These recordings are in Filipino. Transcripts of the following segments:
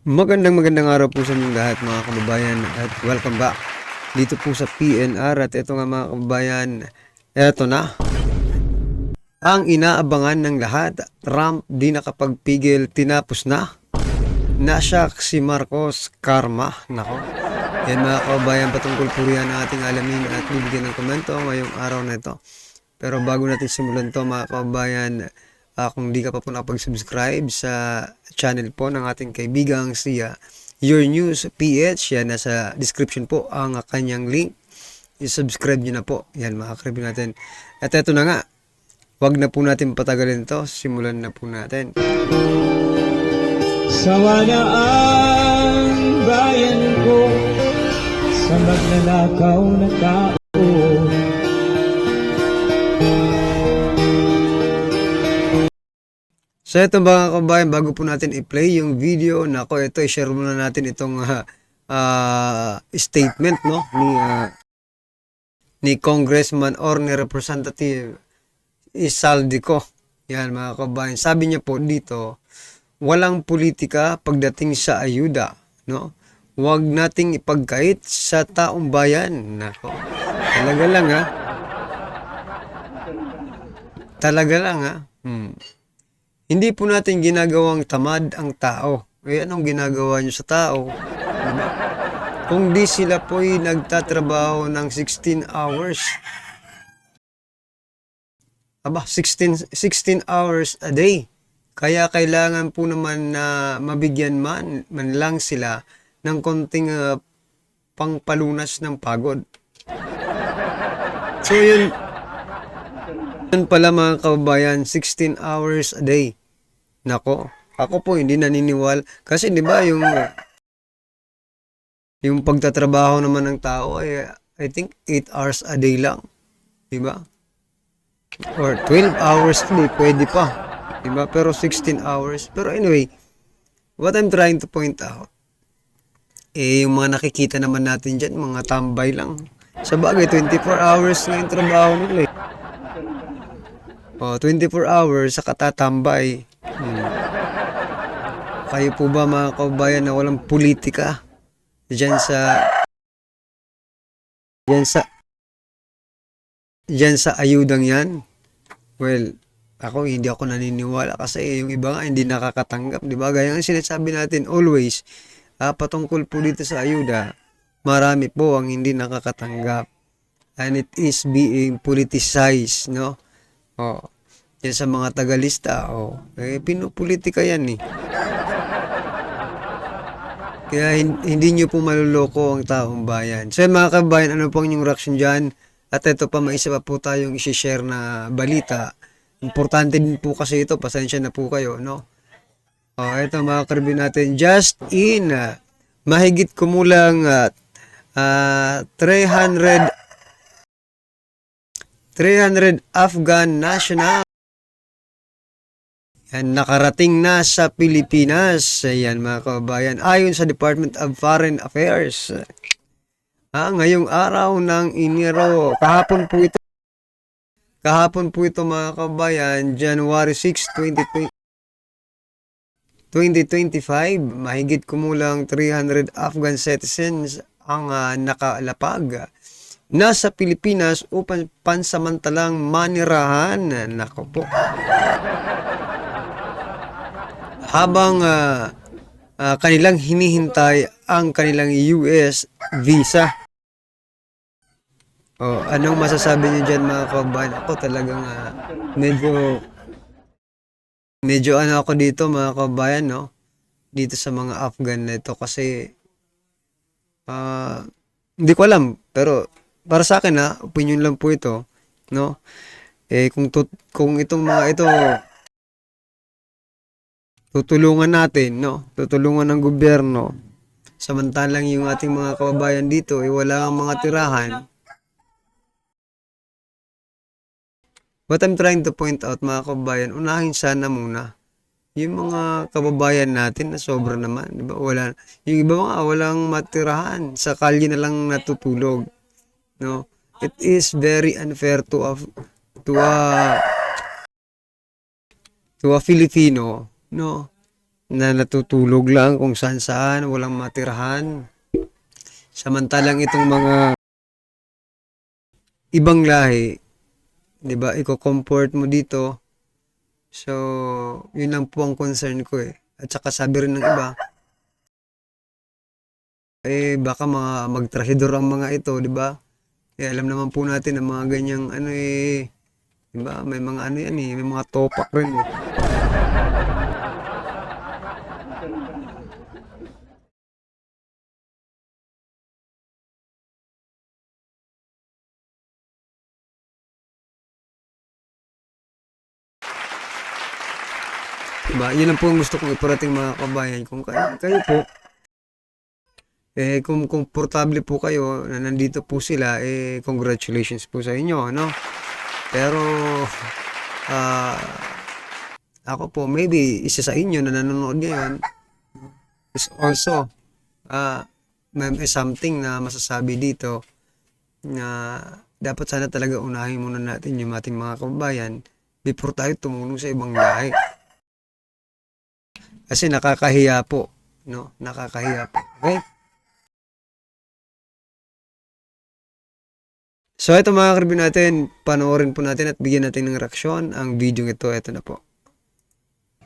Magandang araw po sa inyong lahat mga kababayan at welcome back dito po sa PNR at ito nga mga kababayan, eto na ang inaabangan ng lahat. Trump di nakapagpigil, tinapos na. Nasyak si Marcos, karma. Nako. Yan mga kababayan, patungkol po riyan ang ating alamin at bibigyan ng komento ngayong araw na ito. Pero bago natin simulan to mga kababayan, kung di ka pa po nakapag-subscribe sa channel po ng ating kaibigang si Your News PH, yan nasa description po ang kanyang link. I-subscribe nyo na po. Yan mga kaibigan natin. At eto na nga, wag na po natin patagalin to. Simulan na po natin. Sawa na ang bayan ko sa magnanakaw na tao. So ito mga kabayan, bago po natin i-play yung video, nako ito i-share muna natin itong statement no ni Congressman or ni Representative Isaldico. Yan mga kabayan, sabi niya po dito, walang politika pagdating sa ayuda, no? Huwag nating ipagkait sa taong bayan. Nako. Talaga lang ha. Talaga lang ha. Hindi po natin ginagawang tamad ang tao. Eh, anong ginagawa nyo sa tao? Diba? Kung di sila po'y nagtatrabaho ng 16 hours. 16 hours a day. Kaya kailangan po naman na mabigyan man lang sila ng konting pangpalunas ng pagod. So yun pala mga kababayan, 16 hours a day. Nako, ako po hindi naniniwala kasi 'di ba yung pagtatrabaho naman ng tao ay I think 8 hours a day lang, 'di ba? Or 12 hours a day pwede pa, 'di ba? Pero 16 hours. Pero anyway, what I'm trying to point out yung mga nakikita naman natin diyan, mga tambay lang. Sa bagay 24 hours na yung trabaho nila. 24 hours sa katatambay. Kayo po ba mga kababayan na walang politika diyan sa ayudang yan? Well, hindi ako naniniwala kasi yung iba nga hindi nakakatanggap, di ba? Gaya ng sinasabi natin always, patungkol po dito sa ayuda, marami po ang hindi nakakatanggap. And it is being politicized, no? Yan sa mga tagalista, pinupolitika yan eh. Kaya hindi nyo po maluloko ang taong bayan. So mga kabayan, ano po ang inyong reaction dyan? At ito pa, may isa pa po tayong isi-share na balita. Importante din po kasi ito, pasensya na po kayo, no? Ito mga karbi natin, just in, mahigit kumulang 300 Afghan national yan, nakarating na sa Pilipinas. Ayan mga kababayan, ayon sa Department of Foreign Affairs. Ngayong araw ng Enero, kahapon po ito mga kababayan, January 6, 2025, mahigit kumulang 300 Afghan citizens ang nakalapag nasa Pilipinas upang pansamantalang manirahan. Nako po. Habang kanilang hinihintay ang kanilang US visa. Anong masasabi niyo dyan mga kababayan? Ako talagang medyo ako dito mga kababayan, no? Dito sa mga Afghan na ito kasi hindi ko alam, pero para sa akin opinion lang po ito, no? Kung itong mga ito tutulungan natin, no? Tutulungan ng gobyerno. Samantalang yung ating mga kababayan dito wala ang mga tirahan. What I'm trying to point out mga kababayan, unahin sana muna yung mga kababayan natin na sobra naman, di ba? Yung iba mga walang matirahan, sa kalye na lang natutulog, no? It is very unfair to a Filipino, no? na natutulog lang kung saan-saan, walang matirahan. Samantalang itong mga ibang lahi, 'di ba, iko-comfort mo dito. So, yun lang po ang concern ko eh. At saka sabi rin ng iba, baka mga magtrahidor ang mga ito, 'di ba? Alam naman po natin ang mga ganyang ano 'di ba? May mga ano yan may mga topak rin eh. 'Di ba? Yun lang po ang gusto kong iparating mga kabayan. Kung kayo po, kung komportable po kayo na nandito po sila, congratulations po sa inyo, ano? Pero, ah, ako po, maybe isa sa inyo na nanonood ngayon is also, may something na masasabi dito na dapat sana talaga unahin muna natin yung ating mga kababayan before tayo tumulong sa ibang lahi. Kasi nakakahiya po, no? Nakakahiya po. Okay? So ito mga karibin natin, panoorin po natin at bigyan natin ng reaksyon ang video ito. Ito na po.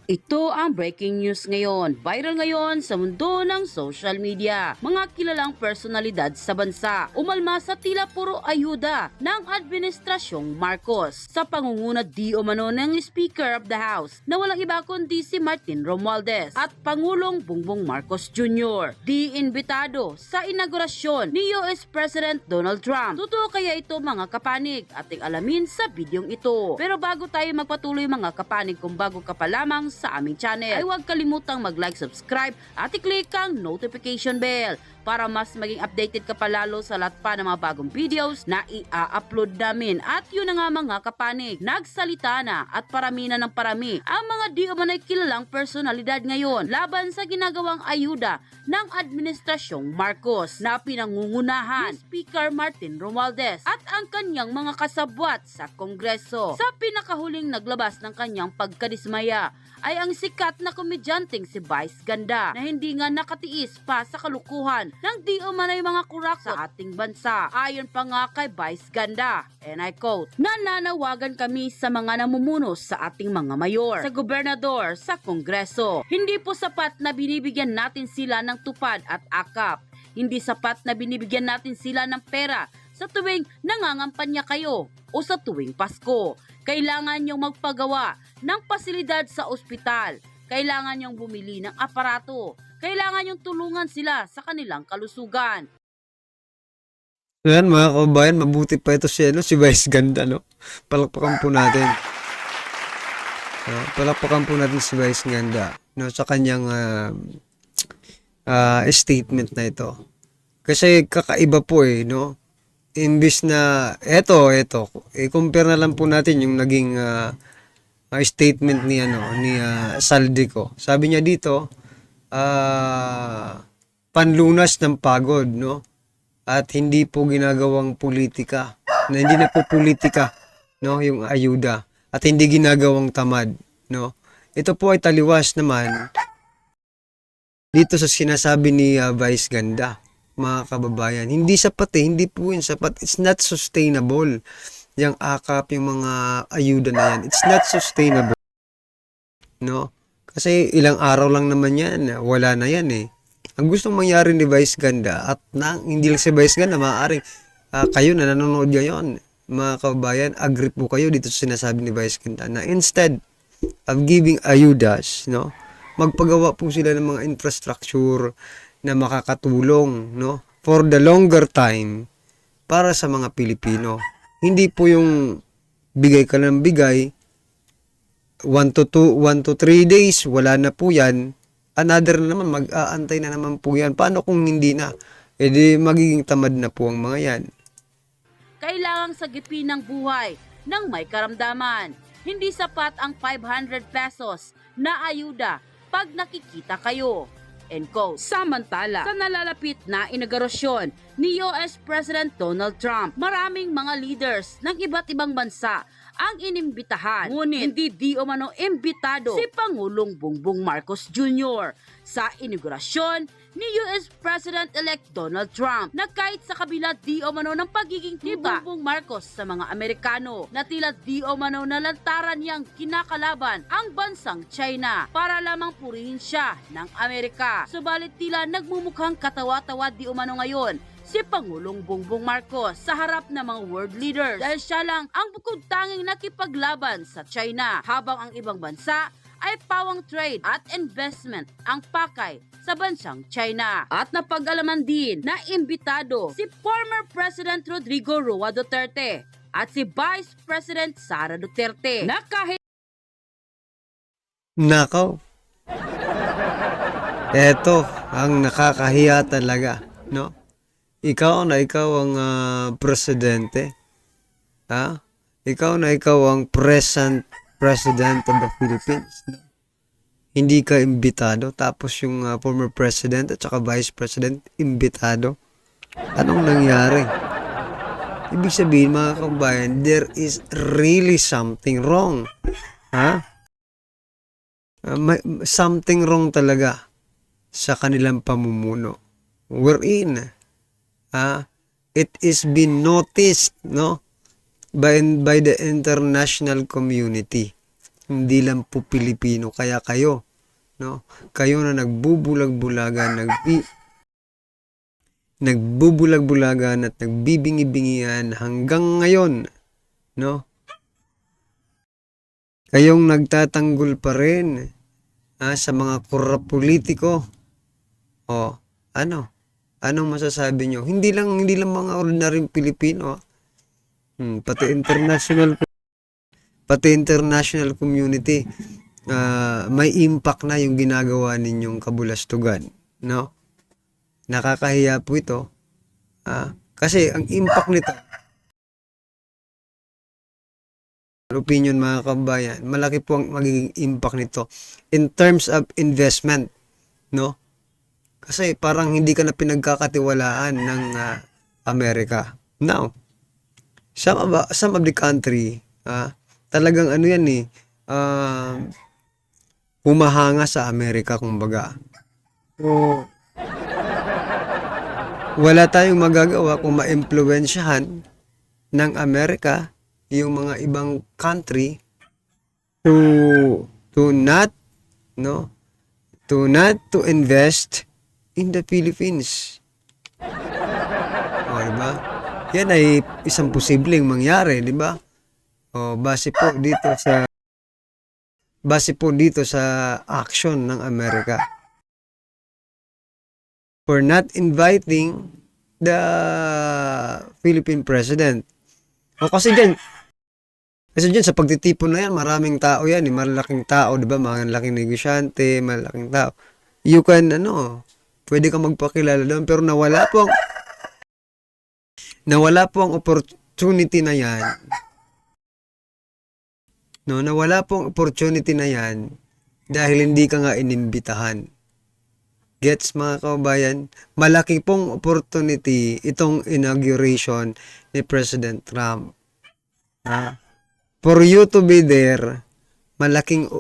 Ito ang breaking news ngayon. Viral ngayon sa mundo ng social media. Mga kilalang personalidad sa bansa umalma sa tila puro ayuda ng Administrasyong Marcos sa pangunguna di umano ng Speaker of the House na walang iba kundi si Martin Romualdez at Pangulong Bongbong Marcos Jr. Di imbitado sa inaugurasyon ni US President Donald Trump. Totoo kaya ito mga kapanig? Ating alamin sa bidyong ito. Pero bago tayo magpatuloy mga kapanig, kung bago ka pa lamang sa aming channel, ay huwag kalimutang mag-like, subscribe at i-click ang notification bell para mas maging updated ka pa lalo sa lahat pa ng mga bagong videos na i-upload namin. At yun na nga mga kapanig, nagsalita na at parami na ng parami ang mga di umano'y kilalang personalidad ngayon laban sa ginagawang ayuda ng Administrasyong Marcos na pinangungunahan ni Speaker Martin Romualdez at ang kanyang mga kasabwat sa Kongreso. Sa pinakahuling naglabas ng kanyang pagkadismaya ay ang sikat na komedyanteng si Vice Ganda na hindi nga nakatiis pa sa kalukuhan ng di umano'y mga kurak sa ating bansa. Ayon pa nga kay Vice Ganda, and I quote, "Nananawagan kami sa mga namumuno sa ating mga mayor, sa gobernador, sa Kongreso. Hindi po sapat na binibigyan natin sila ng tupad at akap. Hindi sapat na binibigyan natin sila ng pera sa tuwing nangangampanya kayo o sa tuwing Pasko. Kailangan niyong magpagawa ng pasilidad sa ospital. Kailangan niyong bumili ng aparato. Kailangan niyong tulungan sila sa kanilang kalusugan." So yan mga kababayan, mabuti pa ito si Vice Ganda, no? Palakpakan po natin. Palakpakan po natin si Vice Ganda, no, sa kanyang statement na ito. Kasi kakaiba po no? Imbis na, compare na lang po natin yung naging statement ni Saldico. Sabi niya dito, panlunas ng pagod, no? At hindi po ginagawang politika. Na hindi na po politika, no, yung ayuda. At hindi ginagawang tamad, no? Ito po ay taliwas naman dito sa sinasabi ni Vice Ganda, mga kababayan. Hindi sapat hindi po yun sapat. It's not sustainable. Yung akap, yung mga ayuda na yan, it's not sustainable, no? Kasi ilang araw lang naman yan, wala na yan Ang gustong mangyari ni Vice Ganda, at hindi lang si Vice Ganda, maaaring kayo na nanonood ngayon, mga kababayan, agree po kayo dito sa sinasabi ni Vice Ganda na instead of giving ayudas, no, magpagawa po sila ng mga infrastructure na makakatulong, no, for the longer time para sa mga Pilipino. Hindi po yung bigay ka ng bigay 1 to 3 days, wala na po yan. Another na naman, mag-aantay na naman po yan. Paano kung hindi na? Di magiging tamad na po ang mga yan. Kailangang sagipin ng buhay ng may karamdaman. Hindi sapat ang 500 pesos na ayuda pag nakikita kayo. End quote. Samantala, sa nalalapit na inaugurasyon ni US President Donald Trump, maraming mga leaders ng iba't ibang bansa ang inimbitahan. Ngunit hindi di umano imbitado si Pangulong Bongbong Marcos Jr. sa inaugurasyon ni US President-elect Donald Trump, na kahit sa kabila di umano ng pagiging ni Bongbong Marcos sa mga Amerikano na tila di umano nalantaran niyang kinakalaban ang bansang China para lamang purihin siya ng Amerika. Subalit tila nagmumukhang katawa-tawa di umano ngayon si Pangulong Bongbong Marcos sa harap ng mga world leaders dahil siya lang ang bukod tanging nakipaglaban sa China, habang ang ibang bansa ay pawang trade at investment ang pakay sa bansang China. At napag-alaman din na imbitado si former President Rodrigo Roa Duterte at si Vice President Sara Duterte na kahit Nakaw. Eto ang nakakahiya talaga, no? Ikaw ang presidente. Ha? Ikaw ang present president of the Philippines. No? Hindi ka imbitado, tapos yung former president at saka vice president imbitado. Anong nangyari? Ibig sabihin, mga kabayan, there is really something wrong. Ha? May something wrong talaga sa kanilang pamumuno. Wherein, it is been noticed, no, by the international community. Hindi lang po Pilipino, kaya kayo, no, kayo na nagbubulag-bulagan, nagbubulag-bulagan at nagbibingi-bingian hanggang ngayon, no? Kayong nagtatanggol pa rin sa mga korap politiko. O, ano? Anong masasabi nyo? Hindi lang mga ordinaryong Pilipino. Pati international community, may impact na yung ginagawa ninyong kabulastugan, no? Nakakahiya po ito. Kasi ang impact nito, opinion mga kabayan, malaki po ang magiging impact nito in terms of investment, no? Kasi parang hindi ka na pinagkakatiwalaan ng Amerika. Now, some of the country, talagang ano yan humahanga sa Amerika, kumbaga. So, wala tayong magagawa kung ma-impluwensyahan ng Amerika yung mga ibang country to not invest in the Philippines. O, diba? Yan ay isang posibleng mangyari, diba? O, base po dito sa action ng Amerika for not inviting the Philippine president. O, kasi dyan sa pagtitipon na yan, maraming tao yan, malaking tao, diba? Malaking negosyante, malaking tao. You can, pwede kang magpakilala doon, pero nawala po ang opportunity na yan. No, nawala po ang opportunity na yan dahil hindi ka nga inimbitahan. Gets, mga kabayan? Malaki pong opportunity itong inauguration ni President Trump. For you to be there, malaking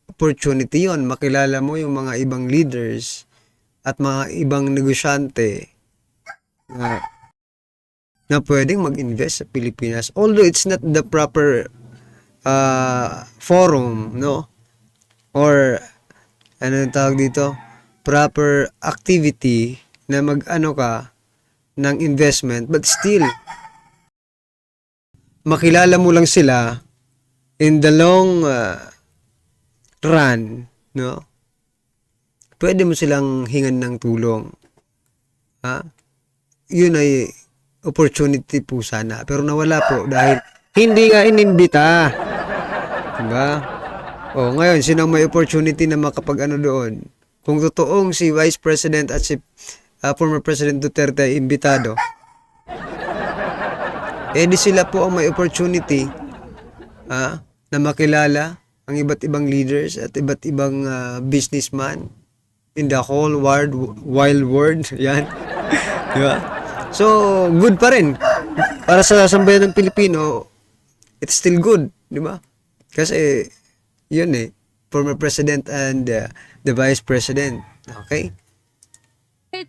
opportunity yon. Makilala mo yung mga ibang leaders at mga ibang negosyante na pwedeng mag-invest sa Pilipinas. Although it's not the proper forum, no? Or, ano tawag dito? Proper activity na mag-ano ka ng investment, but still, makilala mo lang sila in the long run, no? Pwede mo silang hingan ng tulong. Yun ay opportunity po sana. Pero nawala po dahil hindi nga inimbita. Diba? O, ngayon, sino may opportunity na makapag-ano doon? Kung totoong si Vice President at si former President Duterte ay imbitado, di sila po ang may opportunity na makilala ang iba't ibang leaders at iba't ibang businessman in the whole wild world. Yan. Diba? So, good pa rin. Para sa sambayan ng Pilipino, it's still good di ba? Kasi, yun former president and the vice president. Okay?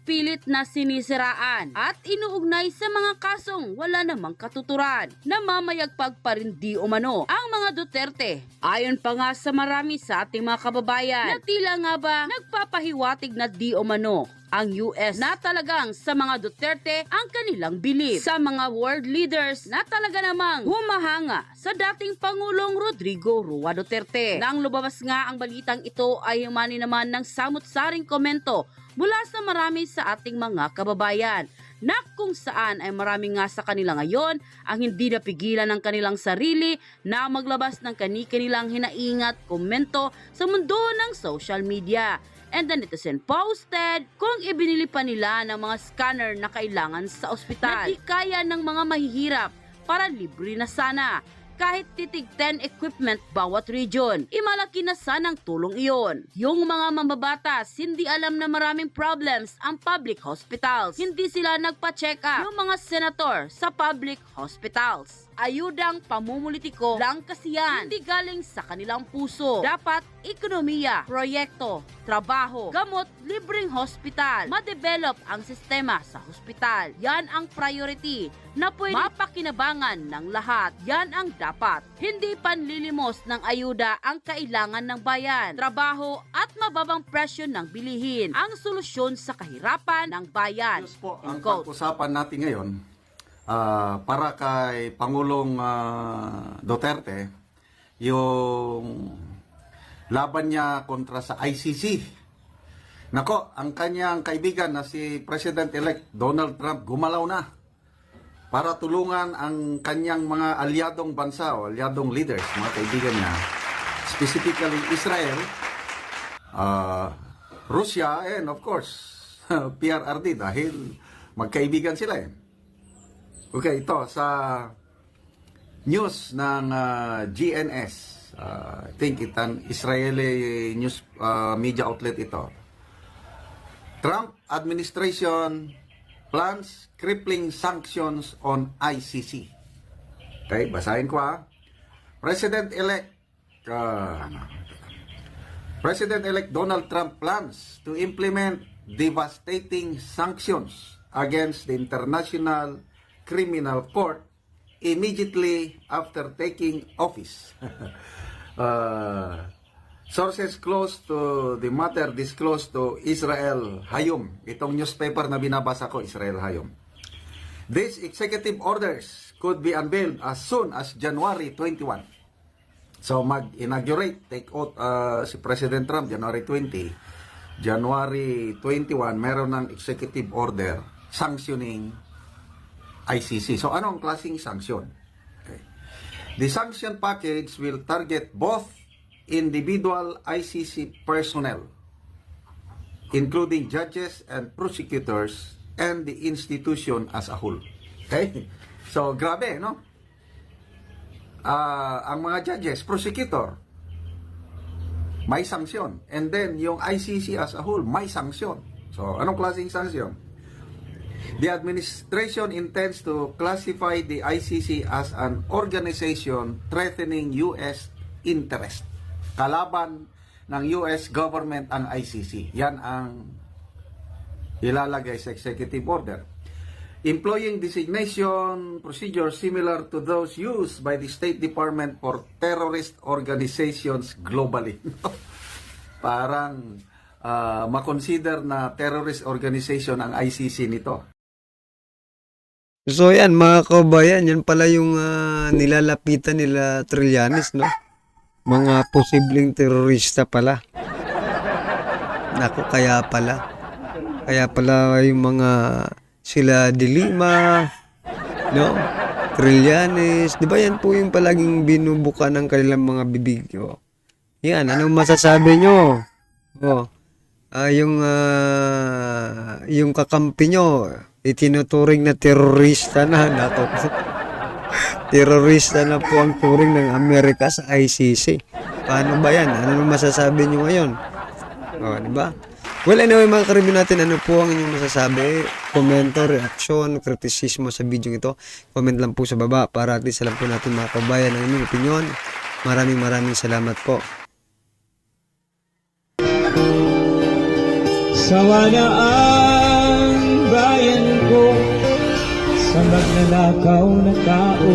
Pilit na sinisiraan at inuugnay sa mga kasong wala namang katuturan na mamayagpag pa rin di umano ang mga Duterte. Ayon pa nga sa marami sa ating mga kababayan na tila nga ba nagpapahiwatig na di umano ang US na talagang sa mga Duterte ang kanilang bilib sa mga world leaders na talaga namang humahanga sa dating Pangulong Rodrigo Roa Duterte. Nang lumabas nga ang balitang ito ay humani naman ng samut-saring komento mula sa marami sa ating mga kababayan na kung saan ay marami nga sa kanila ngayon ang hindi napigilan ng kanilang sarili na maglabas ng kani-kanilang hinaingat komento sa mundo ng social media. And the netizen posted kung ibinili pa nila ng mga scanner na kailangan sa ospital na di kaya ng mga mahihirap para libre na sana. Kahit titig 10 equipment bawat region, imalaki na sanang tulong iyon. Yung mga mambabatas, hindi alam na maraming problems ang public hospitals. Hindi sila nagpa-check up. Yung mga senator sa public hospitals. Ayudang pamumulitiko lang kasi yan. Hindi galing sa kanilang puso. Dapat ekonomiya, proyekto, trabaho, gamot, libreng hospital. Ma-develop ang sistema sa hospital. Yan ang priority na pwede mapakinabangan ng lahat. Yan ang dapat. Hindi panlilimos ng ayuda ang kailangan ng bayan. Trabaho at mababang presyo ng bilihin ang solusyon sa kahirapan ng bayan. Diyos po, ang End quote. pag-usapan natin ngayon, para kay Pangulong Duterte, yung laban niya kontra sa ICC. Nako, ang kanyang kaibigan na si President-elect Donald Trump gumalaw na para tulungan ang kanyang mga alyadong bansa o alyadong leaders, mga kaibigan niya, specifically Israel, Russia, and of course, PRRD dahil magkaibigan sila Okay, ito sa news ng GNS. I think it's an Israeli news media outlet ito. Trump administration plans crippling sanctions on ICC. Okay, basahin ko President-elect Donald Trump plans to implement devastating sanctions against the International Criminal Court immediately after taking office. Sources close to the matter disclosed to Israel Hayom. Itong newspaper na binabasa ko, Israel Hayom. These executive orders could be unveiled as soon as January 21. So mag-inaugurate, take out si President Trump January 20. January 21, meron ng executive order sanctioning ICC. So, anong klaseng sanction? Okay. The sanction package will target both individual ICC personnel, including judges and prosecutors, and the institution as a whole. Okay? So, grabe, no? Ang mga judges, prosecutor, may sanction. And then, yung ICC as a whole, may sanction. So, anong klaseng sanction? The administration intends to classify the ICC as an organization threatening U.S. interest. Kalaban ng U.S. government ang ICC. Yan ang ilalagay sa executive order. Employing designation procedures similar to those used by the State Department for terrorist organizations globally. Parang makonsider na terrorist organization ang ICC nito. So yan mga kabayan, yan pala yung nilalapitan nila Trillanes, no? Mga posibleng terorista pala. Naku, kaya pala yung mga sila De Lima, no? Trillanes, di ba yan po yung palaging binubuka ng kanilang mga bibig? Oh. Yan, anong masasabi nyo? Oh. Yung kakampi nyo, itinuturing na terorista na. Nako. Terorista na po ang turing ng Amerika sa ICC. Paano ba yan? Ano masasabi nyo ngayon? O, di ba? Well, anyway mga ka-review natin, ano po ang inyong masasabi? Komento, reaksyon, kritisismo sa video ito. Comment lang po sa baba para at least alam po natin mga kabayan ang inyong opinion. Maraming salamat po. Sawa na ang bayan ko sa magnanakaw na tao.